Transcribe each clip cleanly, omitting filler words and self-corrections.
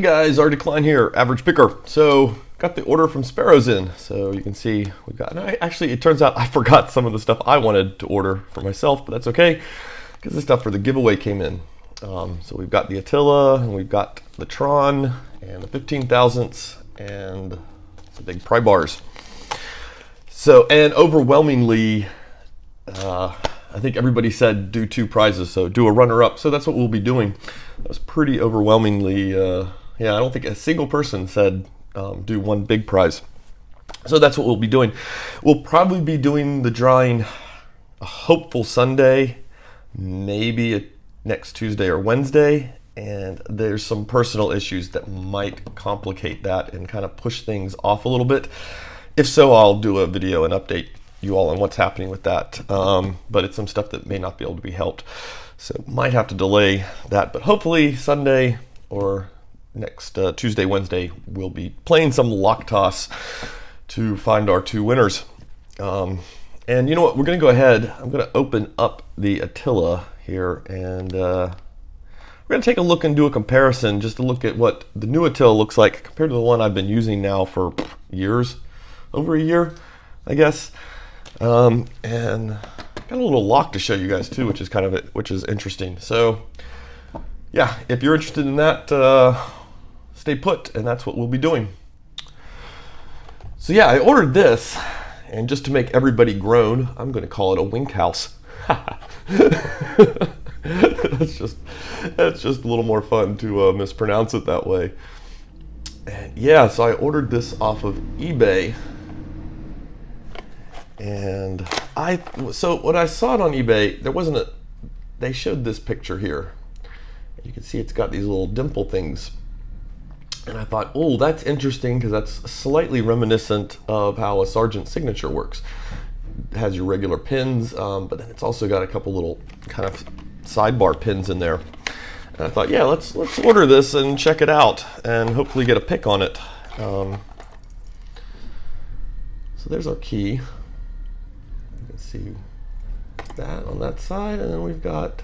guys, our decline here, average picker. So got the order from Sparrows in. So you can see we've got, actually it turns out I forgot some of the stuff I wanted to order for myself, but that's okay because the stuff for the giveaway came in. So we've got the Attila and we've got the Tron and the 15 thousandths and some big pry bars. So, and overwhelmingly, I think everybody said do 2 prizes, so do a runner-up. So that's what we'll be doing. That was pretty overwhelmingly, yeah, I don't think a single person said do 1 big prize. So that's what we'll be doing. We'll probably be doing the drawing a hopeful Sunday, maybe next Tuesday or Wednesday. And there's some personal issues that might complicate that and kind of push things off a little bit. If so, I'll do a video and update you all on what's happening with that. But it's some stuff that may not be able to be helped. So might have to delay that, but hopefully Sunday or next Tuesday, Wednesday, we'll be playing some lock toss to find our 2 winners. And you know what, we're gonna go ahead, I'm gonna open up the Attila here and we're gonna take a look and do a comparison just to look at what the new Attila looks like compared to the one I've been using now for years, over a year, I guess. And got a little lock to show you guys too, which is kind of it, which is interesting. So yeah, if you're interested in that, stay put, and that's what we'll be doing. So yeah, I ordered this, and just to make everybody groan, I'm going to call it a Winkhaus. that's just a little more fun to mispronounce it that way. And yeah, so I ordered this off of eBay. And so when I saw it on eBay, there wasn't they showed this picture here. You can see it's got these little dimple things. And I thought, oh, that's interesting because that's slightly reminiscent of how a Sargent signature works. It has your regular pins, but then it's also got a couple little kind of sidebar pins in there. And I thought, yeah, let's order this and check it out and hopefully get a pick on it. So there's our key. You can see that on that side, and then we've got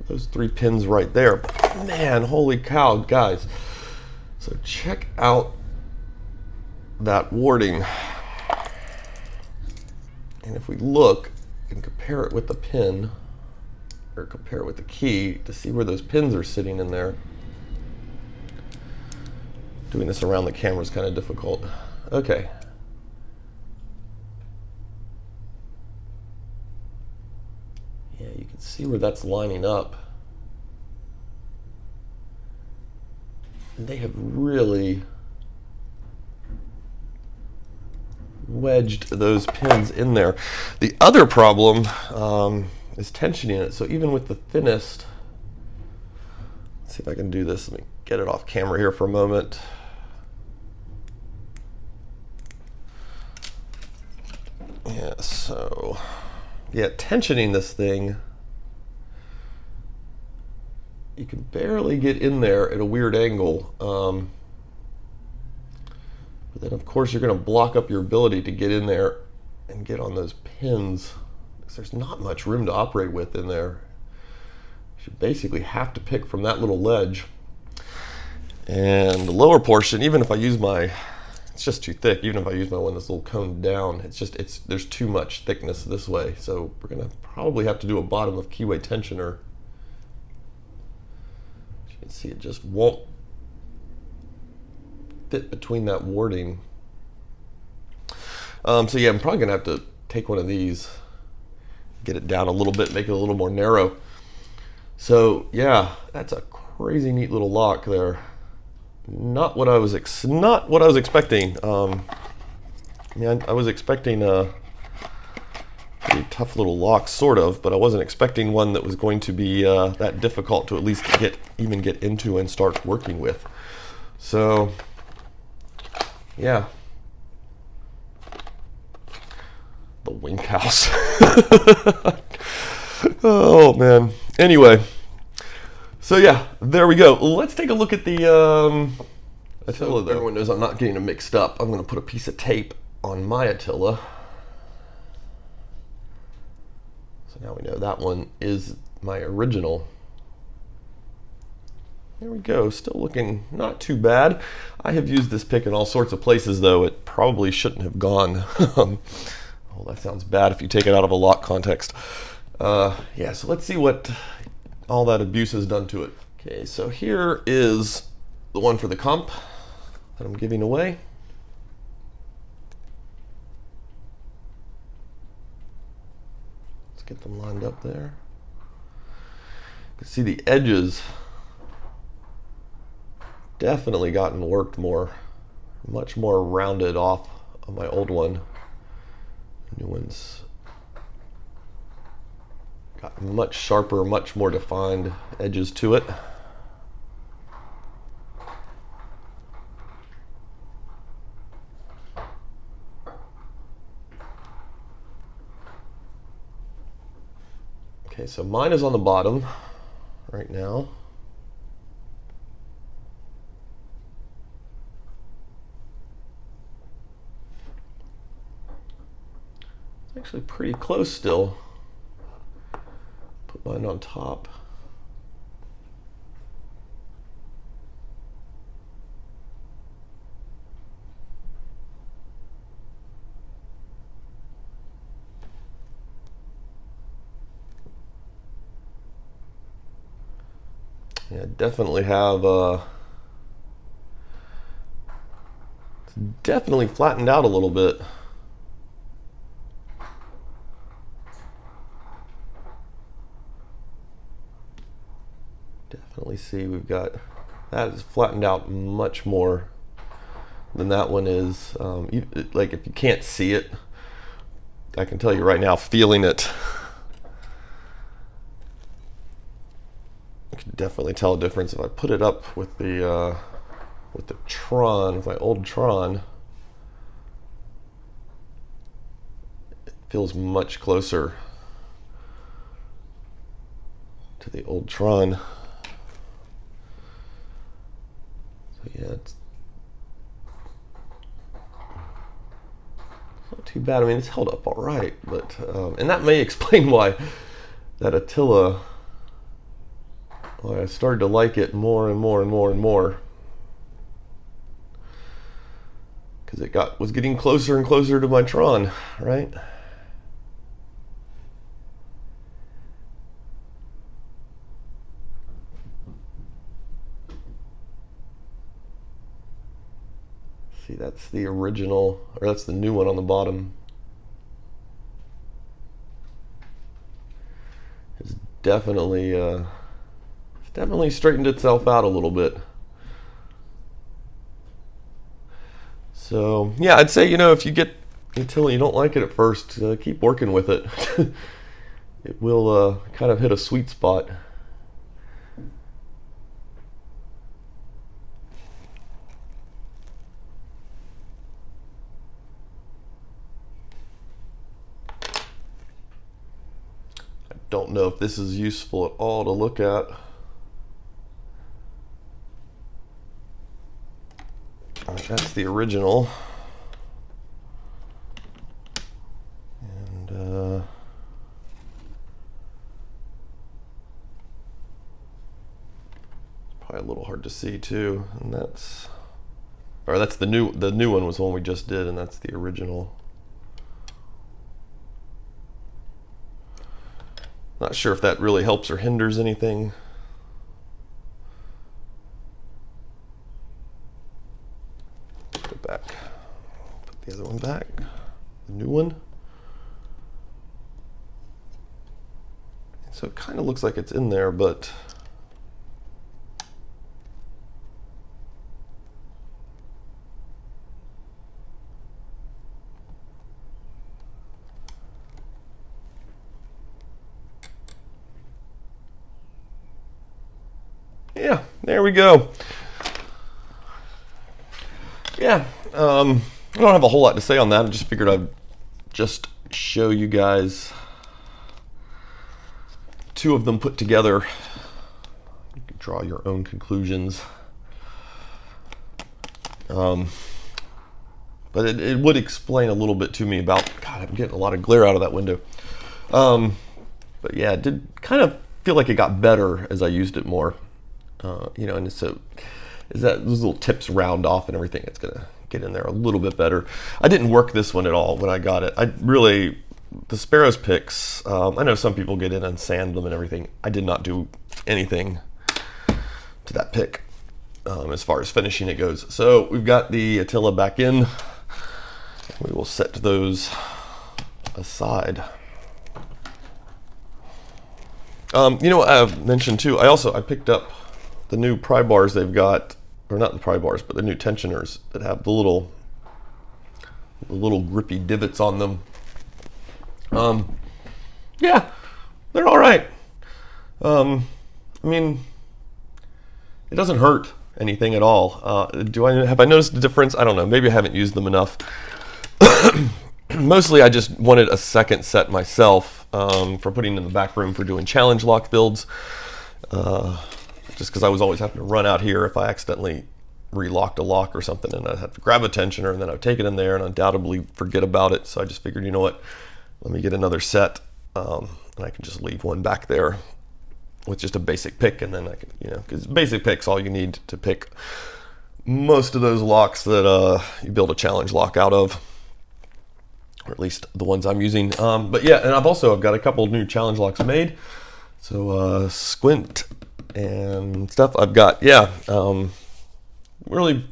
those 3 pins right there. But man, holy cow, guys. So check out that warding. And if we look and compare it with the pin, or compare it with the key to see where those pins are sitting in there. Doing this around the camera is kind of difficult. Okay. Yeah, you can see where that's lining up. And they have really wedged those pins in there. The other problem is tensioning it. So even with the thinnest, let's see if I can do this. Let me get it off camera here for a moment. Yeah, so yeah, tensioning this thing, you can barely get in there at a weird angle. But then of course you're going to block up your ability to get in there and get on those pins because there's not much room to operate with in there. You basically have to pick from that little ledge. And the lower portion, even if I use my, it's just too thick. Even if I use my one that's a little coned down, there's too much thickness this way. So we're gonna probably have to do a bottom of keyway tensioner. As you can see, it just won't fit between that warding. So yeah, I'm probably gonna have to take one of these, get it down a little bit, make it a little more narrow. So yeah, that's a crazy neat little lock there. Not what I was expecting. I was expecting a pretty tough little lock, sort of, but I wasn't expecting one that was going to be that difficult to at least even get into and start working with. So, yeah, the Winkhaus. Oh man. Anyway. So yeah, there we go. Let's take a look at the Attila. So everyone knows I'm not getting them mixed up. I'm going to put a piece of tape on my Attila. So now we know that one is my original. There we go, still looking not too bad. I have used this pick in all sorts of places, though it probably shouldn't have gone. Oh, that sounds bad if you take it out of a lock context. Yeah, so let's see what all that abuse has done to it. Okay, so here is the one for the comp that I'm giving away. Let's get them lined up there. You can see the edges definitely gotten worked more, much more rounded off of my old one. The new one's got much sharper, much more defined edges to it. Okay, so mine is on the bottom right now. It's actually pretty close still. Put mine on top. Yeah, definitely have it's definitely flattened out a little bit. Definitely see we've got that is flattened out much more than that one is. Like if you can't see it, I can tell you right now, feeling it, I can definitely tell a difference if I put it up with the Tron, with my old Tron. It feels much closer to the old Tron. So yeah, it's not too bad. I mean, it's held up all right, but and that may explain why that Attila, why I started to like it more and more and more and more, because it was getting closer and closer to my Tron, right? See, that's the original, or that's the new one on the bottom. It's definitely straightened itself out a little bit. So yeah, I'd say, if you get until you don't like it at first, keep working with it. It will kind of hit a sweet spot. Don't know if this is useful at all to look at. All right, that's the original. And it's probably a little hard to see too. And that's the new one was the one we just did, and that's the original. Not sure if that really helps or hinders anything. Go back. Put the other one back. The new one. So it kind of looks like it's in there, but yeah, there we go. Yeah, I don't have a whole lot to say on that. I just figured I'd just show you guys two of them put together. You can draw your own conclusions. But it would explain a little bit to me about, God, I'm getting a lot of glare out of that window. But yeah, it did kind of feel like it got better as I used it more. you know, and so is that those little tips round off and everything, it's gonna get in there a little bit better. I didn't work this one at all when I got it. I really, the Sparrows picks, I know some people get in and sand them and everything. I did not do anything to that pick as far as finishing it goes. So we've got the Attila back in. We will set those aside. You know what I mentioned too, I picked up the new pry bars they've got, or not the pry bars, but the new tensioners that have the little grippy divots on them. Yeah, they're all right. I mean, it doesn't hurt anything at all. Have I noticed a difference? I don't know. Maybe I haven't used them enough. Mostly I just wanted a second set myself for putting in the back room for doing challenge lock builds. Just because I was always having to run out here if I accidentally relocked a lock or something, and I'd have to grab a tensioner and then I'd take it in there and undoubtedly forget about it. So I just figured, you know what, let me get another set, and I can just leave one back there with just a basic pick, and then I can, you know, because basic pick's all you need to pick most of those locks that you build a challenge lock out of, or at least the ones I'm using. But yeah, and I've got a couple new challenge locks made. So Squint and stuff. I've got, yeah, really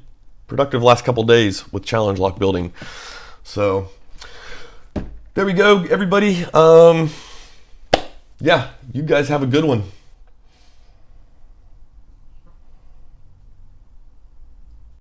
productive last couple days with challenge lock building. So there we go, everybody. Yeah, you guys have a good one.